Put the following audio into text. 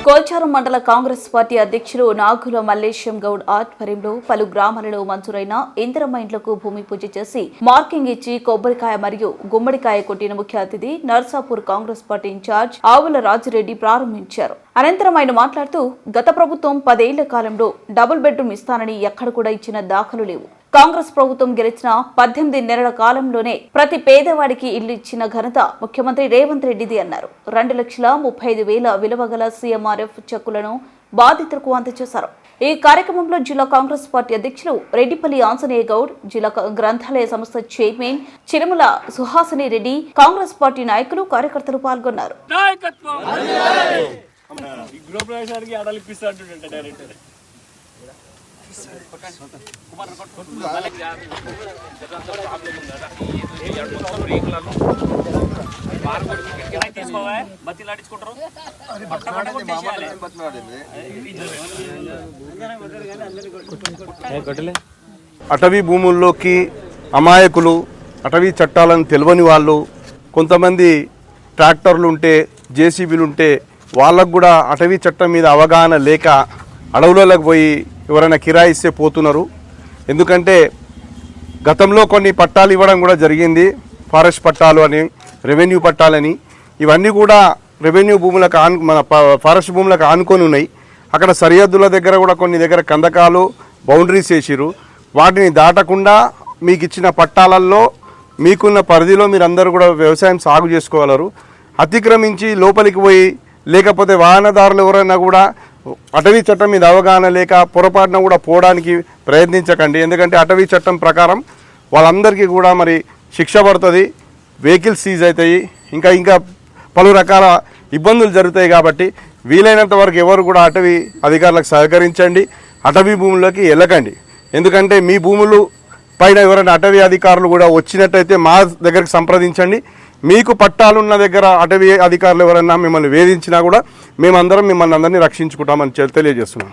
కోల్చారం మండల కాంగ్రెస్ పార్టీ అధ్యక్షులు నాగుల మల్లేశం గౌడ్ ఆధ్వర్యంలో పలు గ్రామాలలో మంజూరైన ఇందిరమ్మ ఇండ్లకు భూమి పూజ చేసి మార్కింగ్ ఇచ్చి కొబ్బరికాయ మరియు గుమ్మడికాయ కొట్టిన ముఖ్య అతిథి నర్సాపూర్ కాంగ్రెస్ పార్టీ ఇన్ఛార్జ్ ఆవుల రాజిరెడ్డి ప్రారంభించారు. అనంతరం ఆయన మాట్లాడుతూ గత ప్రభుత్వం 10 ఏళ్ల కాలంలో డబుల్ బెడ్రూమ్ ఇస్తానని ఎక్కడ కూడా ఇచ్చిన దాఖలు లేవు. కాంగ్రెస్ ప్రభుత్వం గెలిచిన 18 నెలల కాలంలోనే ప్రతి పేదవాడికి ఇల్లు ఇచ్చిన ఘనత ముఖ్యమంత్రి రేవంత్ రెడ్డిది అన్నారు. 2,35,000 విలువ గల CMRF చెక్కులను బాధితులకు అందజేశారు. ఈ కార్యక్రమంలో జిల్లా కాంగ్రెస్ పార్టీ అధ్యక్షులు రెడ్డిపల్లి ఆంజనేయ గౌడ్, జిల్లా గ్రంథాలయ సంస్థ చైర్మన్ చిరుమల సుహాసిని రెడ్డి, కాంగ్రెస్ పార్టీ నాయకులు, కార్యకర్తలు పాల్గొన్నారు. అటవీ భూముల్లోకి అమాయకులు, అటవీ చట్టాలను తెలియని వాళ్ళు, కొంతమంది ట్రాక్టర్లు ఉంటే, జేసీబీలు ఉంటే వాళ్ళకు కూడా అటవీ చట్టం మీద అవగాహన లేక అడవులకు పోయి ఎవరైనా కిరాయి ఇస్తే పోతున్నారు. ఎందుకంటే గతంలో కొన్ని పట్టాలు ఇవ్వడం కూడా జరిగింది, ఫారెస్ట్ పట్టాలు అని, రెవెన్యూ పట్టాలని. ఇవన్నీ కూడా రెవెన్యూ భూములకు మన ఫారెస్ట్ భూములకు ఆనుకొని ఉన్నాయి. అక్కడ సరిహద్దుల దగ్గర కూడా కొన్ని దగ్గర కందకాలు, బౌండరీస్ వేసిరు. వాటిని దాటకుండా మీకు ఇచ్చిన పట్టాలల్లో మీకున్న పరిధిలో మీరందరూ కూడా వ్యవసాయం సాగు చేసుకోగలరు. అతిక్రమించి లోపలికి పోయి లేకపోతే వాహనదారులు ఎవరైనా కూడా అటవీ చట్టం మీద అవగాహన లేక పొరపాటున కూడా పోవడానికి ప్రయత్నించకండి. ఎందుకంటే అటవీ చట్టం ప్రకారం వాళ్ళందరికీ కూడా మరి శిక్ష పడుతుంది, వెహికల్స్ సీజ్ అవుతాయి, ఇంకా పలు రకాల ఇబ్బందులు జరుగుతాయి. కాబట్టి వీలైనంత వరకు ఎవరు కూడా అటవీ అధికారులకు సహకరించండి, అటవీ భూముల్లోకి వెళ్ళకండి. ఎందుకంటే మీ భూములు పైన ఎవరైనా అటవీ అధికారులు కూడా వచ్చినట్టయితే మా దగ్గరికి సంప్రదించండి. మీకు పట్టాలున్న దగ్గర అటవీ అధికారులు ఎవరైనా మిమ్మల్ని వేధించినా కూడా మేమందరం మిమ్మల్ని అందరినీ రక్షించుకుంటామని తెలియజేస్తున్నాం.